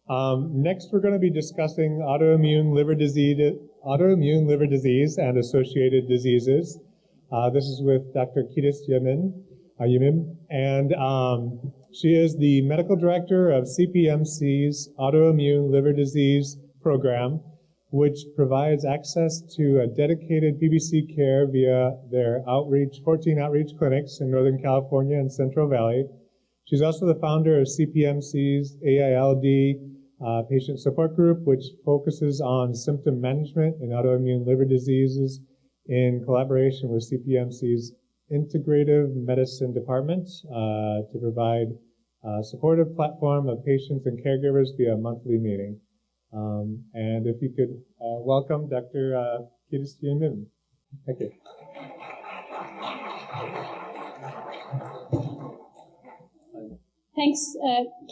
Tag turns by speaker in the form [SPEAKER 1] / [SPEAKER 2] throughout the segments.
[SPEAKER 1] Next, we're going to be discussing autoimmune liver disease and associated diseases. This is with Dr. Yimam, and she is the medical director of CPMC's Autoimmune Liver Disease Program, which provides access to a dedicated PBC care via their 14 outreach clinics in Northern California and Central Valley. She's also the founder of CPMC's AILD patient support group, which focuses on symptom management in autoimmune liver diseases in collaboration with CPMC's Integrative Medicine Department to provide a supportive platform of patients and caregivers via a monthly meeting. And if you could welcome Dr. Yimam. Thank you.
[SPEAKER 2] Thanks,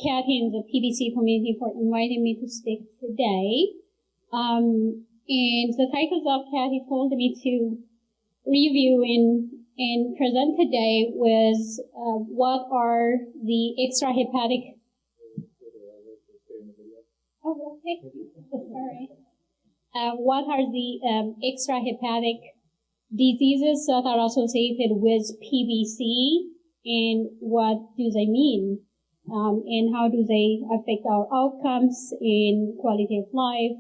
[SPEAKER 2] Kathy and the PBC community for inviting me to speak today. And the titles of Kathy told me to review and present today was what are the extrahepatic. Oh, okay. Sorry. What are the extrahepatic diseases that are associated with PBC, and what do they mean? And how do they affect our outcomes in quality of life,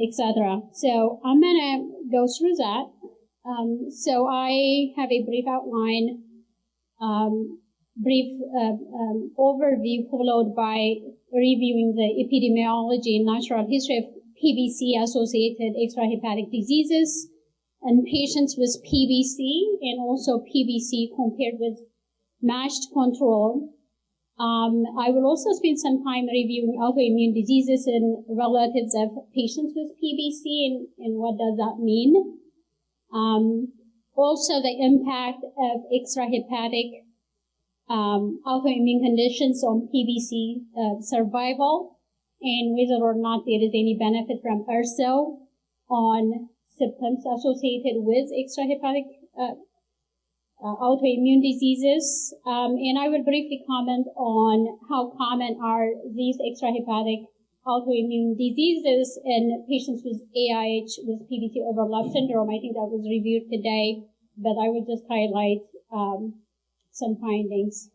[SPEAKER 2] etc. So I'm gonna go through that. So I have a brief outline, overview followed by reviewing the epidemiology and natural history of PBC-associated extrahepatic diseases and patients with PBC, and also PBC compared with matched control. I will also spend some time reviewing autoimmune diseases and relatives of patients with PBC and what does that mean. Also the impact of extrahepatic autoimmune conditions on PBC survival, and whether or not there is any benefit from ERSO on symptoms associated with extrahepatic autoimmune diseases. And I will briefly comment on how common are these extrahepatic autoimmune diseases in patients with AIH with PBC overlap syndrome. I think that was reviewed today, but I will just highlight some findings.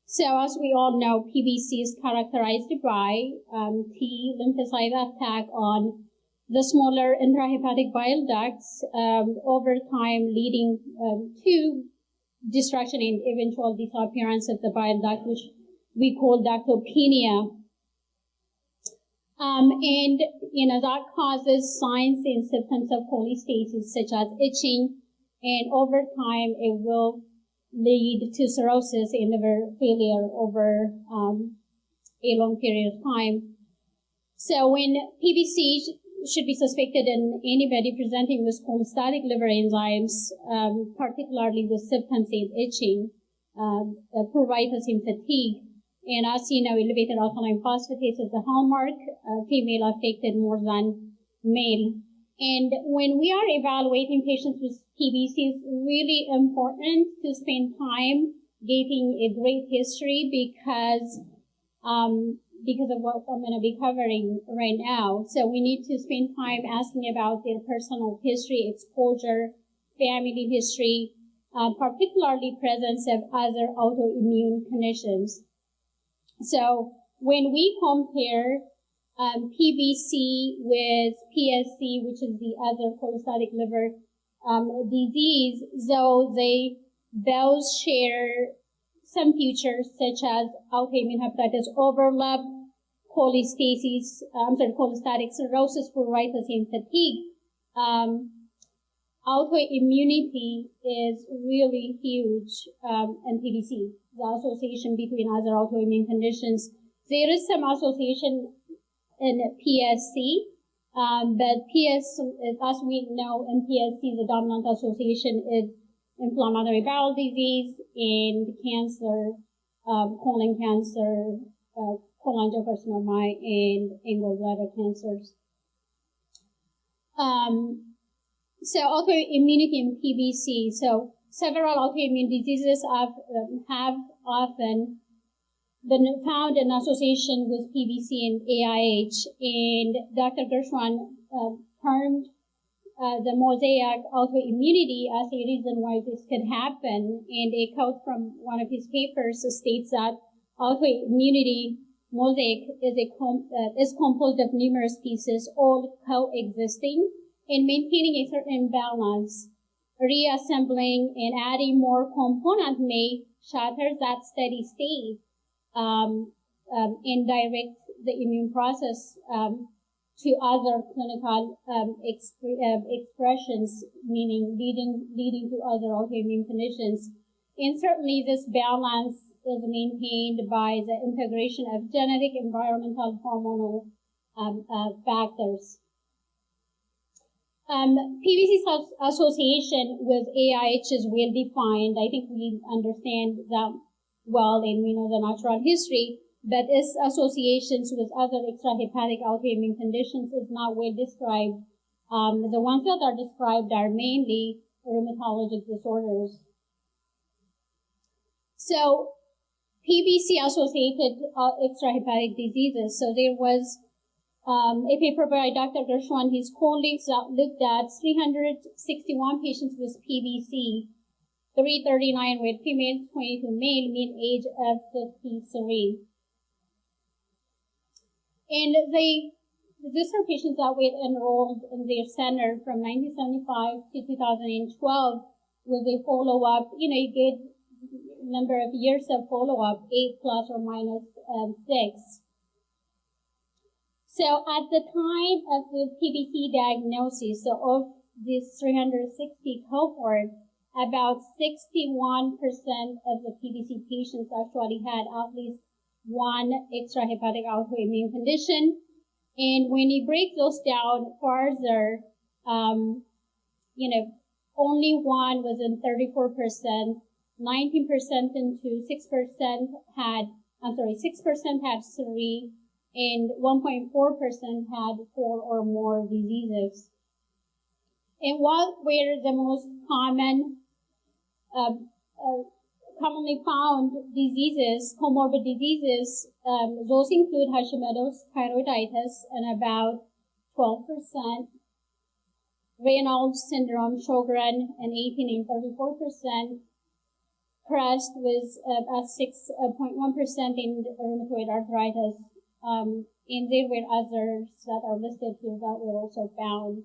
[SPEAKER 2] So as we all know, PBC is characterized by T lymphocyte attack on the smaller intrahepatic bile ducts over time, leading to destruction and eventual disappearance of the bile duct, which we call ductopenia. And that causes signs and symptoms of cholestasis, such as itching, and over time it will lead to cirrhosis and liver failure over a long period of time. So when PBC should be suspected in anybody presenting with cholestatic liver enzymes, particularly with symptoms and itching, pruritus and fatigue. And as you know, elevated alkaline phosphatase is the hallmark, female affected more than male. And when we are evaluating patients with PBC, it's really important to spend time getting a great history because of what I'm going to be covering right now. So we need to spend time asking about their personal history, exposure, family history, particularly presence of other autoimmune conditions. So when we compare PBC with PSC, which is the other cholestatic liver disease, though they both share some features such as autoimmune hepatitis overlap, cholestasis, cholestatic cirrhosis, pruritus, and fatigue. Autoimmunity is really huge in PBC, the association between other autoimmune conditions. There is some association in PSC, but as we know, in PSC, the dominant association is inflammatory bowel disease and cancer, colon cancer, cholangiocarcinoma, and gallbladder cancers. So autoimmunity in PBC. So several autoimmune diseases have often found an association with PBC and AIH, and Dr. Gershwan termed the mosaic autoimmunity as a reason why this could happen. And a quote from one of his papers states that autoimmunity mosaic is composed of numerous pieces, all coexisting and maintaining a certain balance. Reassembling and adding more components may shatter that steady state and direct the immune process to other clinical expressions, meaning leading to other autoimmune conditions. And certainly this balance is maintained by the integration of genetic, environmental, hormonal factors. PBC's association with AIH is well defined. I think we understand that well, and we know the natural history, but its associations with other extrahepatic autoimmune conditions is not well described. The ones that are described are mainly rheumatologic disorders. So, PBC-associated extrahepatic diseases. So there was a paper by Dr. Gershwan and his colleagues that looked at 361 patients with PBC, 339 were female, 22 male, mean age of 53. And these are patients that were enrolled in their center from 1975 to 2012 with a follow-up, a good number of years of follow-up, 8 plus or minus 6. So at the time of the PBC diagnosis, so of this 360 cohort, about 61% of the PBC patients actually had at least one extrahepatic autoimmune condition. And when you break those down further, only one was in 34%, 19% into 6% had 6% had 3, and 1.4% had 4 or more diseases. And what were the most commonly found diseases, comorbid diseases? Those include Hashimoto's thyroiditis and about 12%, Raynaud's syndrome, Sjogren, and 18 and 34%, Crest was at 6.1% in rheumatoid arthritis. And there were others that are listed here that were also found.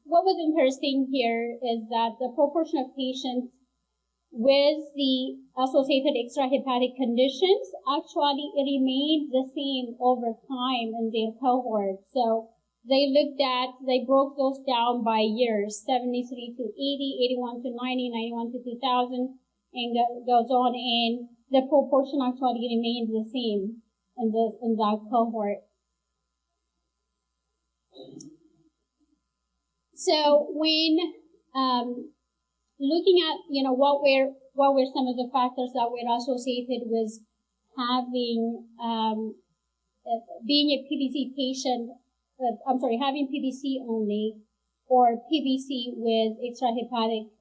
[SPEAKER 2] What was interesting here is that the proportion of patients with the associated extrahepatic conditions actually remained the same over time in their cohort. So they broke those down by years, 73 to 80, 81 to 90, 91 to 2000, and goes on, and the proportion actually remained the same in that cohort. So when looking at what were some of the factors that were associated with having being a PBC patient, having PBC only, or PBC with extrahepatic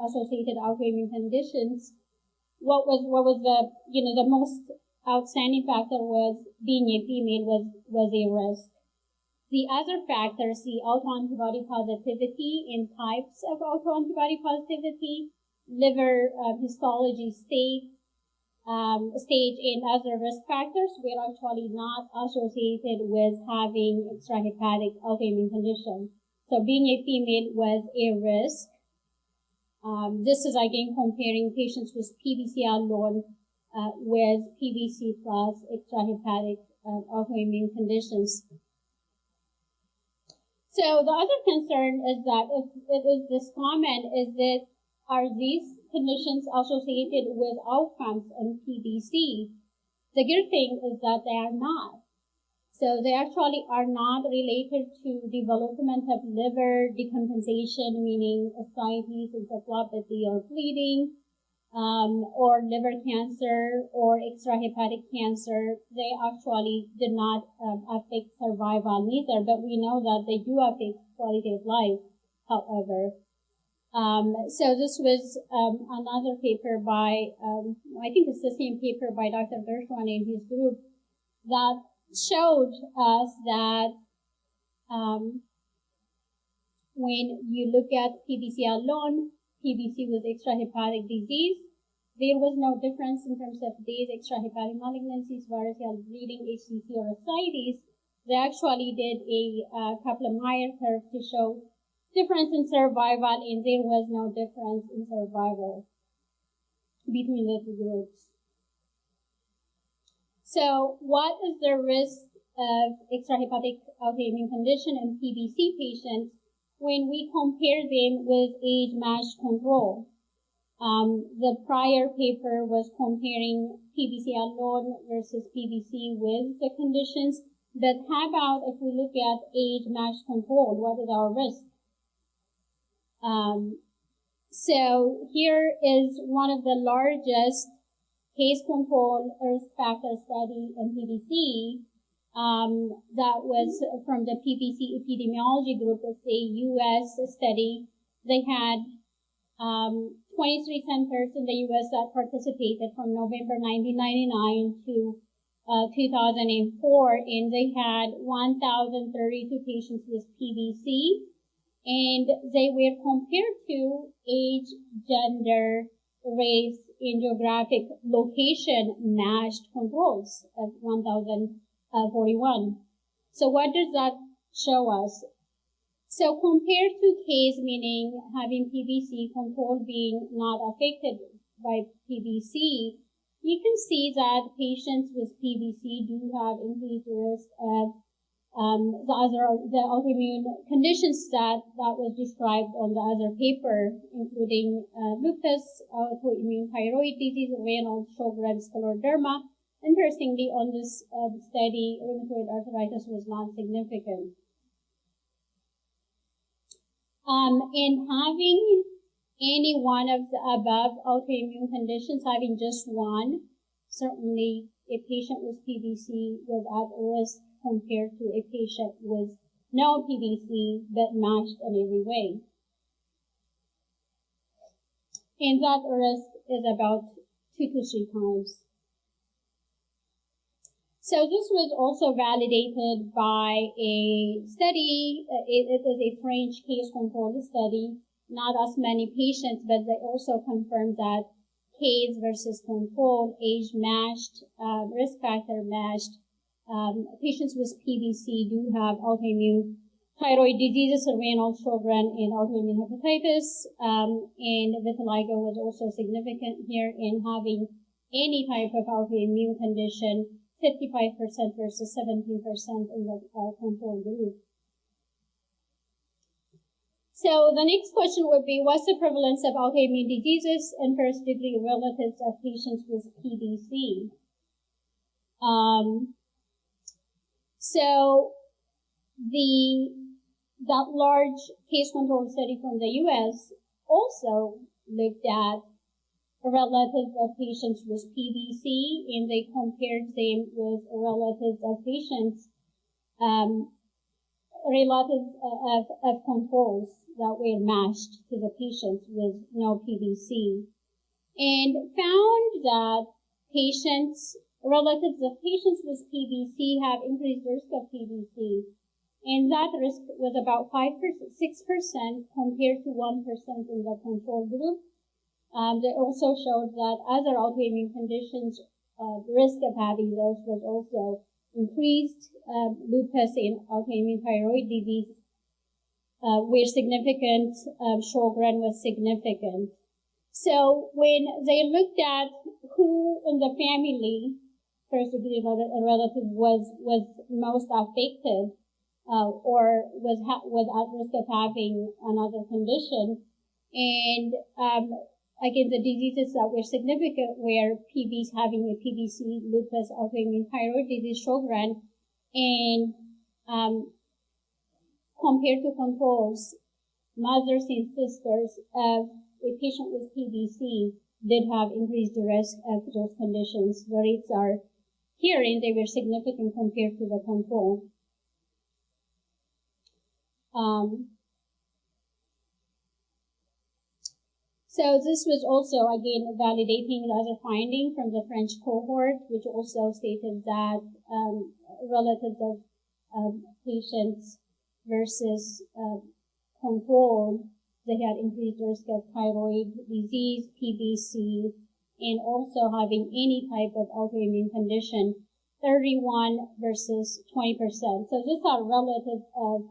[SPEAKER 2] associated autoimmune conditions, what was the most outstanding factor was being a female was a risk. The other factors, the autoantibody positivity and types of autoantibody positivity, liver histology stage, and other risk factors were actually not associated with having extrahepatic autoimmune condition. So being a female was a risk. This is again comparing patients with PBC alone with PBC plus extrahepatic autoimmune conditions. So the other concern is that if it is this common, is that are these conditions associated with outcomes in PBC? The good thing is that they are not. So they actually are not related to development of liver decompensation, meaning ascites, encephalopathy, or bleeding, or liver cancer or extrahepatic cancer. They actually did not affect survival neither, but we know that they do affect quality of life, however. So this was another paper by, I think it's the same paper by Dr. Gershwin and his group that showed us that when you look at PBC alone, PBC with extrahepatic disease, there was no difference in terms of these extrahepatic malignancies, variceal bleeding, HCC, or ascites. They actually did a Kaplan-Meier curve to show difference in survival, and there was no difference in survival between the two groups. So what is the risk of extrahepatic autoimmune condition in PBC patients when we compare them with age-matched control? The prior paper was comparing PBC alone versus PBC with the conditions, but how about if we look at age-matched control? What is our risk? So here is one of the largest case control risk factor study in PBC that was from the PBC epidemiology group. It's a U.S. study. They had 23 centers in the U.S. that participated from November 1999 to 2004, and they had 1,032 patients with PBC, and they were compared to age, gender, race, and geographic location matched controls of 1,041. So what does that show us? So compared to case, meaning having PBC, control being not affected by PBC, you can see that patients with PBC do have increased risk of the autoimmune conditions that was described on the other paper, including lupus, autoimmune thyroid disease, renal, Sjogren's, scleroderma. Interestingly, on this study, rheumatoid arthritis was not significant. In having any one of the above autoimmune conditions, having just one, certainly a patient with PBC was at risk compared to a patient with no PBC but matched in every way. And that risk is about 2 to 3 times. So this was also validated by a study. It is a French case control study, not as many patients, but they also confirmed that case versus control, age matched, risk factor matched. Patients with PBC do have autoimmune thyroid diseases, renal, Sjogren, and autoimmune hepatitis. And vitiligo was also significant here in having any type of autoimmune condition, 55% versus 17% in the control group. So the next question would be, what's the prevalence of autoimmune diseases in first-degree relatives of patients with PBC? So that large case control study from the U.S. also looked at relatives of patients with PBC, and they compared them with relatives of patients, relatives of controls that were matched to the patients with no PBC, and found that relatives of patients with PBC have increased risk of PBC, and that risk was about 6% compared to 1% in the control group. They also showed that other autoimmune conditions, the risk of having those was also increased. Lupus and autoimmune thyroid disease were significant. Sjogren was significant. So when they looked at who in the family, first-degree relative, was most affected or was at risk of having another condition, and again, the diseases that were significant were having a PBC, lupus, autoimmune thyroid disease, Sjogren, and compared to controls, mothers and sisters of a patient with PBC did have increased risk of those conditions. The rates are here, and they were significant compared to the control. So this was also, again, validating the other finding from the French cohort, which also stated that relatives of patients versus control, they had increased risk of thyroid disease, PBC, and also having any type of autoimmune condition, 31 versus 20%. So these are relatives of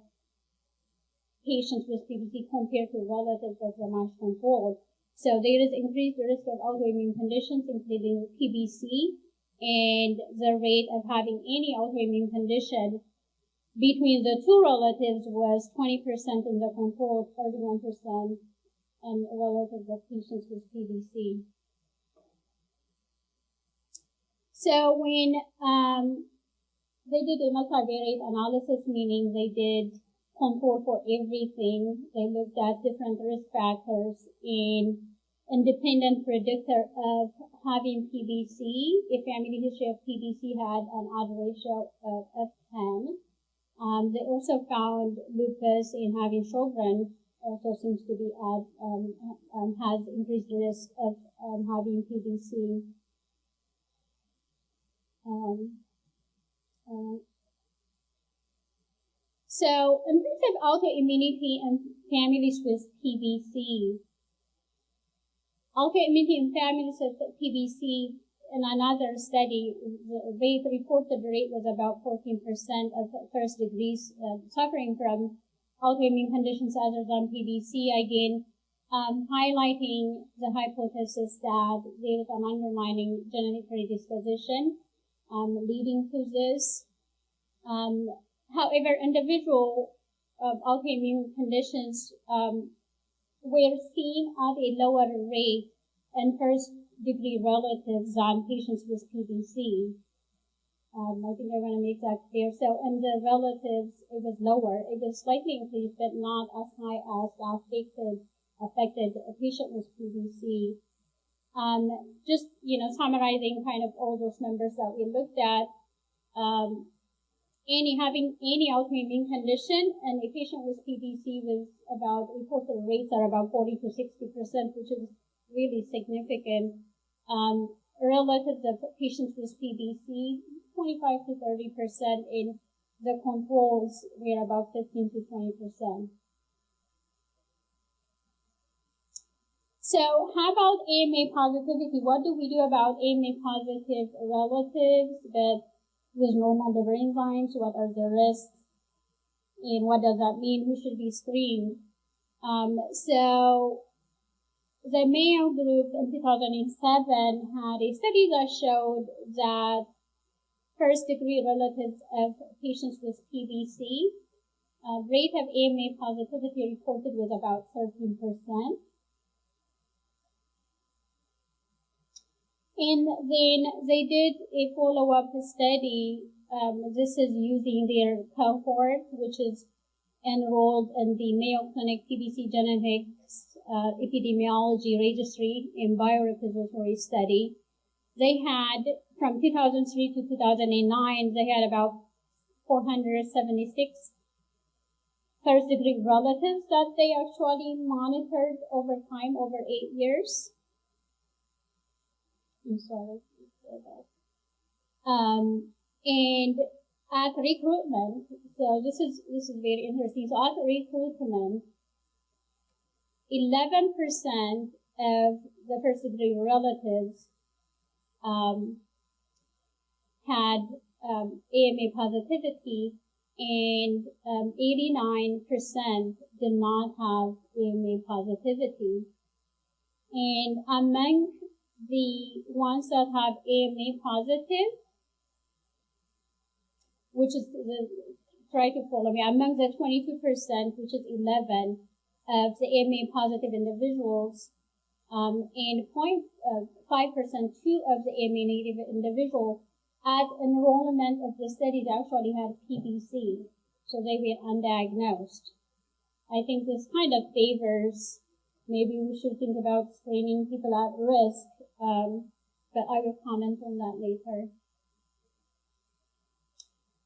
[SPEAKER 2] patients with PBC compared to relatives of the matched control. So there is increased risk of autoimmune conditions, including PBC, and the rate of having any autoimmune condition between the two relatives was 20% in the control, 31% in relatives of patients with PBC. So when they did a multivariate analysis, meaning they did control for everything, they looked at different risk factors and independent predictor of having PBC. A family history of PBC had an odd ratio of 10. They also found lupus in having children also seems to be has increased risk of having PBC. So in terms of autoimmunity and families with PBC, autoimmunity in families with PBC, in another study, the reported rate was about 14% of first degrees suffering from autoimmune conditions other than PBC. Again, highlighting the hypothesis that there is an underlying genetic predisposition leading to this. However, individual autoimmune conditions were seen at a lower rate in first-degree relatives than patients with PBC. I think I want to make that clear. So in the relatives, it was lower. It was slightly increased, but not as high as the affected patient with PBC. Just, summarizing kind of all those numbers that we looked at, having any autoimmune condition and a patient with PBC was about, reported rates are about 40 to 60%, which is really significant. Relatives of patients with PBC, 25 to 30%, in the controls were about 15 to 20%. So how about AMA positivity? What do we do about AMA positive relatives that with normal liver enzymes? What are the risks? And what does that mean? Who should be screened? So the Mayo group in 2007 had a study that showed that first-degree relatives of patients with PBC, rate of AMA positivity reported was about 13%. And then they did a follow-up study. This is using their cohort, which is enrolled in the Mayo Clinic PBC Genetics Epidemiology Registry in biorepository study. They had, from 2003 to 2009, they had about 476 first-degree relatives that they actually monitored over time, over 8 years. I'm sorry. And at recruitment, so this is very interesting. So at recruitment, 11% of the first-degree relatives had AMA positivity, and 89% did not have AMA positivity. And among the ones that have AMA positive, which is try to follow me, among the 22%, which is 11 of the AMA positive individuals, and 5%, 2 of the AMA negative individuals at enrollment of the study they actually had PBC, so they were undiagnosed. I think this kind of favors, maybe we should think about screening people at risk, but I will comment on that later.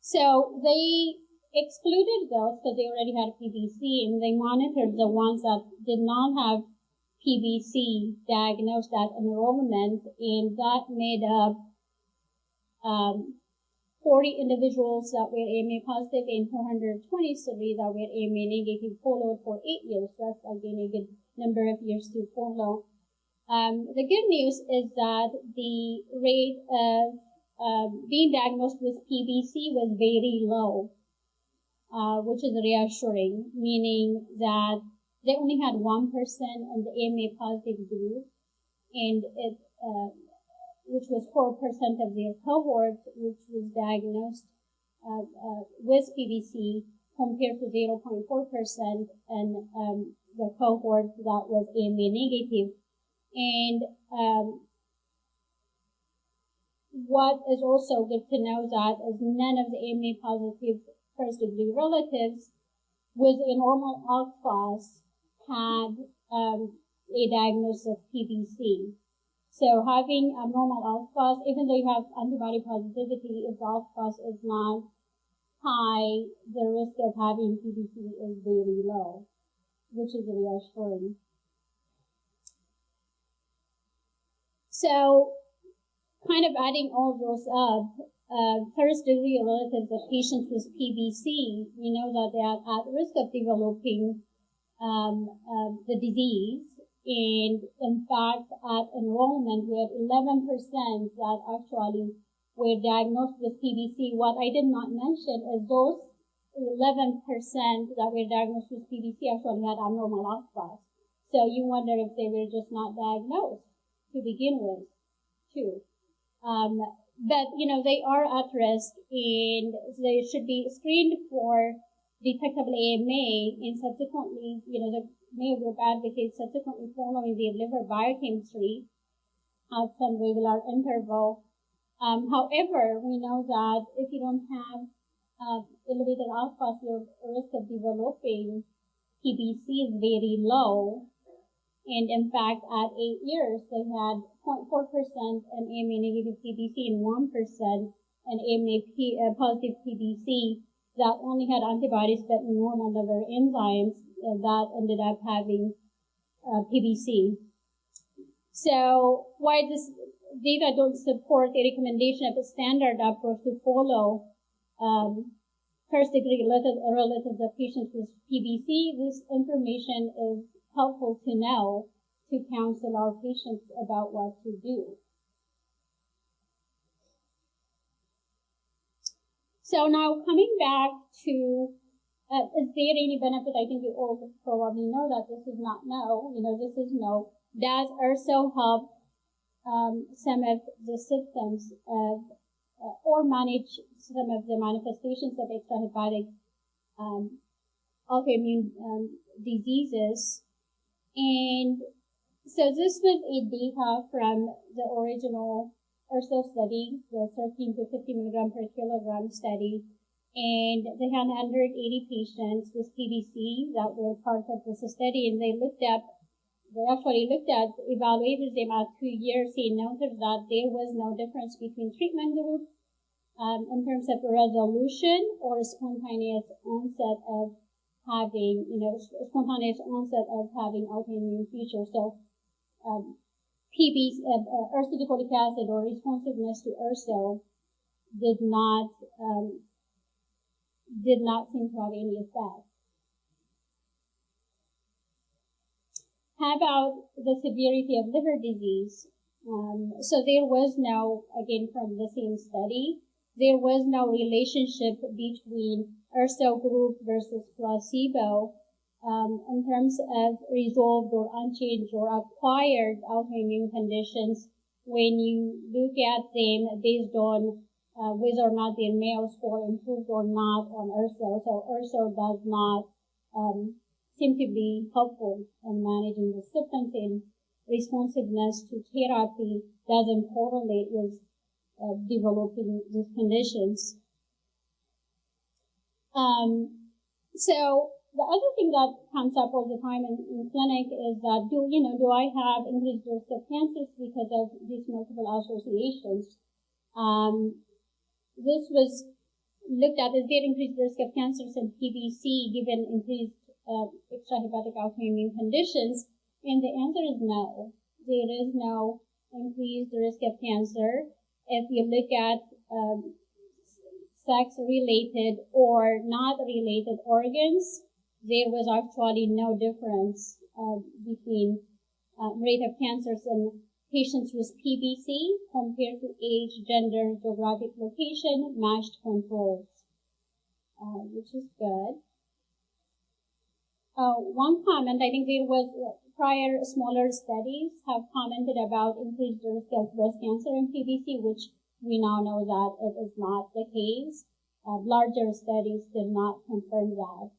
[SPEAKER 2] So they excluded those because they already had PBC, and they monitored the ones that did not have PBC diagnosed at enrollment, and that made up 40 individuals that were AMA positive and 423 that were AMA negative, followed for 8 years. That's again a good number of years to follow. The good news is that the rate of being diagnosed with PBC was very low, which is reassuring, meaning that they only had 1% in the AMA positive group, and which was 4% of their cohort, which was diagnosed with PBC, compared to 0.4% in the cohort that was AMA negative. And what is also good to know that is none of the AMA positive first-degree relatives with a normal ALK-Phos had a diagnosis of PBC. So having abnormal ALK-Phos, even though you have antibody positivity, if ALK-Phos is not high, the risk of having PBC is very low, which is reassuring. So, kind of adding all those up, first-degree relatives of patients with PBC, we know that they are at risk of developing the disease. And in fact, at enrollment, we had 11% that actually were diagnosed with PBC. What I did not mention is those 11% that were diagnosed with PBC actually had abnormal ALK-Phos. So you wonder if they were just not diagnosed to begin with, too. But, you know, they are at risk, and they should be screened for detectable AMA, and subsequently, you know, the Mayo group advocates subsequently following their liver biochemistry at some regular interval. However, we know that if you don't have elevated ALK-Phos, your risk of developing PBC is very low. And in fact, at 8 years, they had 0.4% in AMA negative PBC and 1% in AMA positive PBC that only had antibodies but normal liver enzymes that ended up having PBC. So while this data don't support a recommendation of a standard approach to follow first-degree relatives of patients with PBC, this information is helpful to know to counsel our patients about what to do. So now coming back to, is there any benefit? I think you all probably know that this is not no. You know, this is no. Does URSO help some of the symptoms of, or manage some of the manifestations of extrahepatic autoimmune diseases? And so this was a data from the original URSO study, the 13 to 50 milligram per kilogram study. And they had 180 patients with PBC that were part of this study, and they evaluated them at 2 years, and noted that there was no difference between treatment group in terms of resolution or spontaneous onset of having, spontaneous onset of having autoimmune features. So, PBC, ursodeoxycholic acid or responsiveness to URSO did not seem to have any effect. How about the severity of liver disease? So there was no, again from the same study, there was no relationship between URSO group versus placebo in terms of resolved or unchanged or acquired autoimmune conditions when you look at them based on whether or not their Mayo score improved or not on URSO. So URSO does not seem to be helpful in managing the symptoms, and responsiveness to therapy doesn't correlate with developing these conditions. So the other thing that comes up all the time in clinic is that do I have increased risk of cancers because of these multiple associations? This was looked at, is there increased risk of cancers in PBC given increased extrahepatic autoimmune conditions? And the answer is no. There is no increased risk of cancer. If you look at sex-related or not related organs, there was actually no difference between rate of cancers in patients with PBC compared to age, gender, geographic location, matched controls, which is good. One comment, I think there was prior smaller studies have commented about increased risk of breast cancer in PBC, which we now know that it is not the case. Larger studies did not confirm that.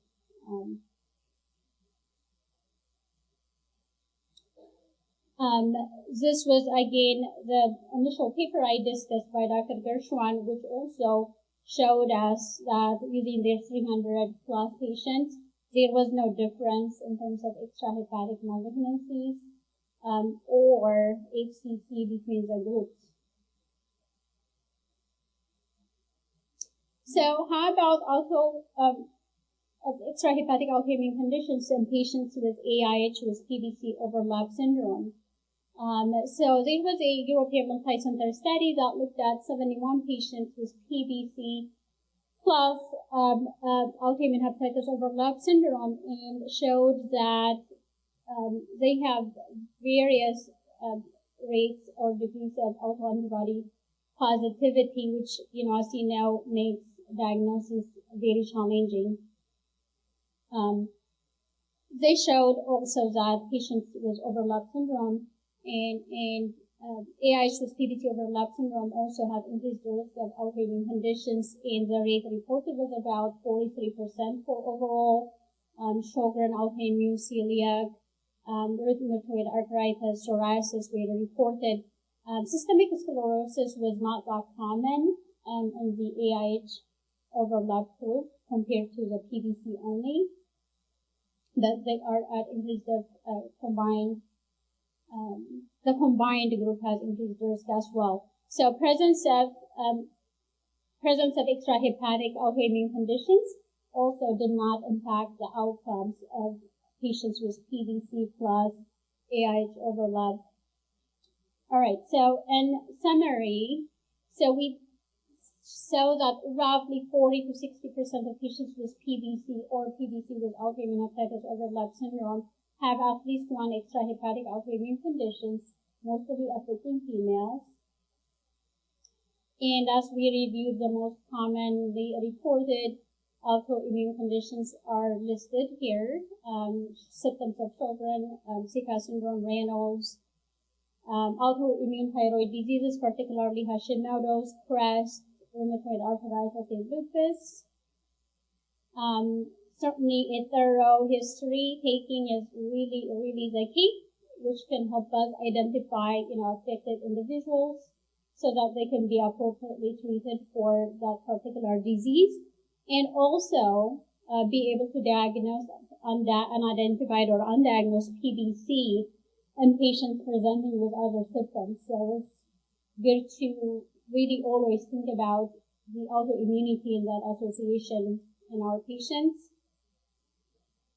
[SPEAKER 2] This was, again, the initial paper I discussed by Dr. Gershwan, which also showed us that using their 300 plus patients, there was no difference in terms of extrahepatic malignancies or HCC between the groups. So how about extrahepatic autoimmune conditions in patients with AIH with PBC overlap syndrome? So there was a European multi-center study that looked at 71 patients with PBC plus autoimmune hepatitis overlap syndrome and showed that they have various rates or degrees of autoantibody positivity, which, as you know, makes diagnosis very challenging. They showed also that patients with overlap syndrome and AIH with PBC overlap syndrome also have increased risk of autoimmune conditions, and the rate reported was about 43% for overall Sjogren, autoimmune celiac, rheumatoid arthritis, psoriasis were reported. Systemic sclerosis was not that common in the AIH overlap group compared to the PBC only, but they are at increased combined. The combined group has increased risk as well. So presence of extrahepatic autoimmune conditions also did not impact the outcomes of patients with PBC plus AIH overlap. All right, so in summary, so we saw that roughly 40 to 60% of patients with PBC or PBC with autoimmune hepatitis overlap syndrome have at least one extrahepatic autoimmune conditions, mostly affecting females. And as we reviewed, the most commonly reported autoimmune conditions are listed here. Symptoms of Sjogren, Zika syndrome, Raynaud's, autoimmune thyroid diseases, particularly Hashimoto's, CREST, rheumatoid arthritis, and lupus. Certainly a thorough history taking is really, really the key, which can help us identify, affected individuals so that they can be appropriately treated for that particular disease, and also be able to diagnose unidentified or undiagnosed PBC in patients presenting with other symptoms. So it's good to really always think about the autoimmunity and that association in our patients.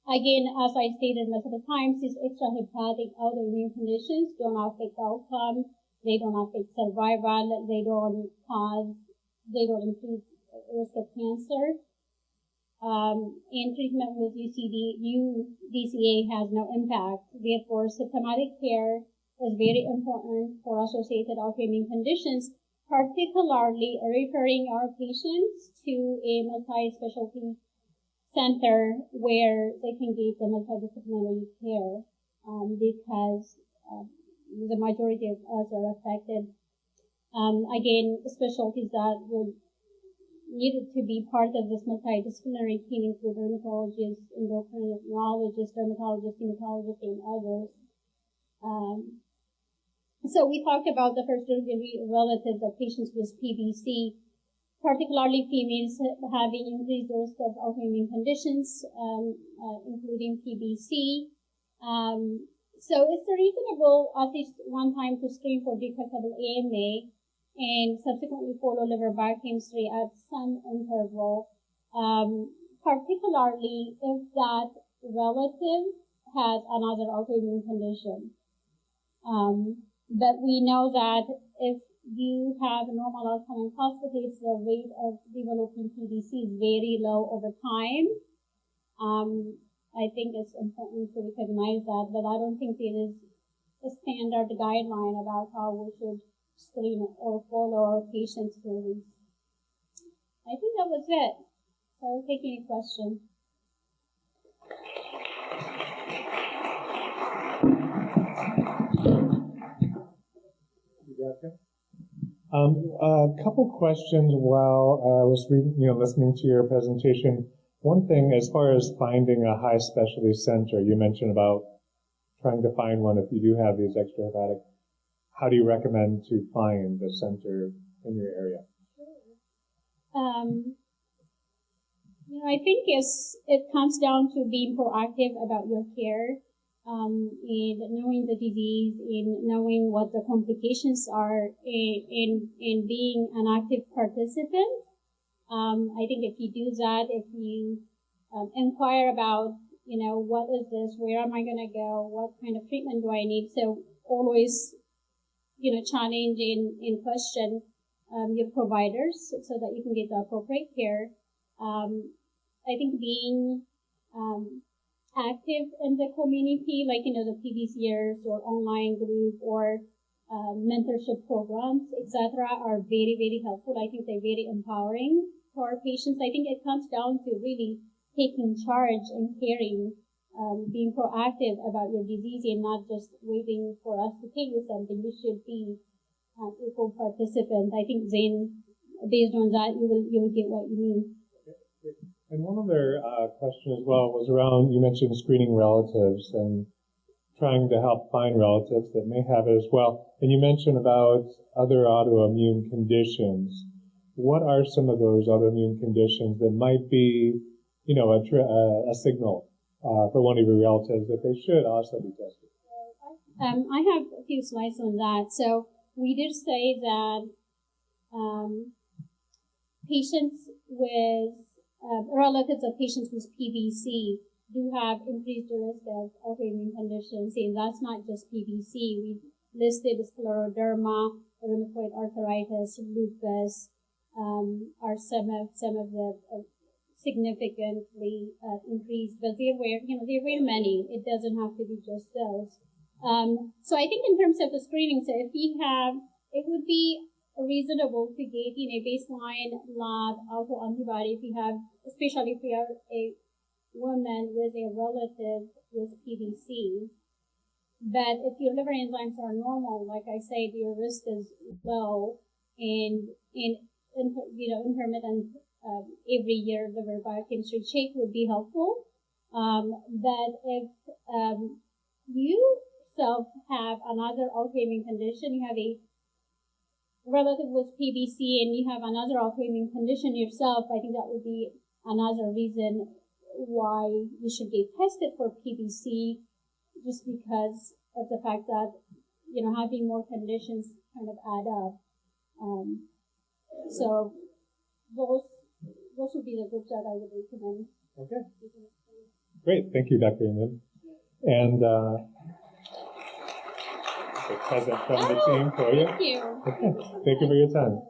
[SPEAKER 2] Again, as I stated multiple times, these extrahepatic autoimmune conditions don't affect outcome, they don't affect survival, they don't increase risk of cancer. And treatment with UDCA has no impact. Therefore, symptomatic care is very important for associated autoimmune conditions, particularly referring our patients to a multi-specialty center where they can get the multidisciplinary care because the majority of us are affected. Again, specialties that would needed to be part of this multidisciplinary team include rheumatologists, endocrinologists, dermatologists, hematologists, and others. So we talked about the first degree relatives of patients with PBC, particularly females having increased risk of autoimmune conditions, including PBC. So it's reasonable at least one time to screen for detectable AMA and subsequently follow liver biochemistry at some interval, particularly if that relative has another autoimmune condition. But we know that if you have normal alkaline phosphatase, the rate of developing PBC is very low over time. I think it's important to recognize that, but I don't think it is a standard guideline about how we should screen or follow our patients through this. I think that was it. So I'll take any question.
[SPEAKER 1] A couple questions while I was reading, listening to your presentation. One thing, as far as finding a high specialty center, you mentioned about trying to find one if you do have these extrahepatic. How do you recommend to find a center in your area?
[SPEAKER 2] I think it comes down to being proactive about your care, and knowing the disease, and knowing what the complications are, and being an active participant. I think if you do that, if you inquire about, what is this, where am I going to go, what kind of treatment do I need, so always, challenge and question your providers so that you can get the appropriate care. I think being active in the community, like, the PBCers or online group or mentorship programs, etc., are very, very helpful. I think they're very empowering to our patients. I think it comes down to really taking charge and caring, being proactive about your disease and not just waiting for us to tell you something. You should be an equal participant. I think then, based on that, you will get what you need.
[SPEAKER 1] And one other question as well was around, you mentioned screening relatives and trying to help find relatives that may have it as well. And you mentioned about other autoimmune conditions. What are some of those autoimmune conditions that might be, a signal for one of your relatives that they should also be tested?
[SPEAKER 2] I have a few slides on that. So we did say that patients with relatives of patients with PBC do have increased risk of autoimmune conditions, and that's not just PBC. We listed scleroderma, rheumatoid arthritis, lupus, are some of the significantly increased, but there were many. It doesn't have to be just those. So I think in terms of the screening, so if we have, it would be reasonable to get a baseline lab autoantibody if you have, especially if you have a woman with a relative with PBC. But if your liver enzymes are normal, like I said, your risk is low, and intermittent every year liver biochemistry check would be helpful. But if you yourself have another autoimmune condition, you have a relative with PBC and you have another autoimmune condition yourself, I think that would be another reason why you should get tested for PBC, just because of the fact that, having more conditions kind of add up. So those would be the groups that I would recommend.
[SPEAKER 1] Okay. Great. Thank you, Dr. Yimam. And a present from the team for you.
[SPEAKER 2] Thank you.
[SPEAKER 1] Okay. Thank you for your time.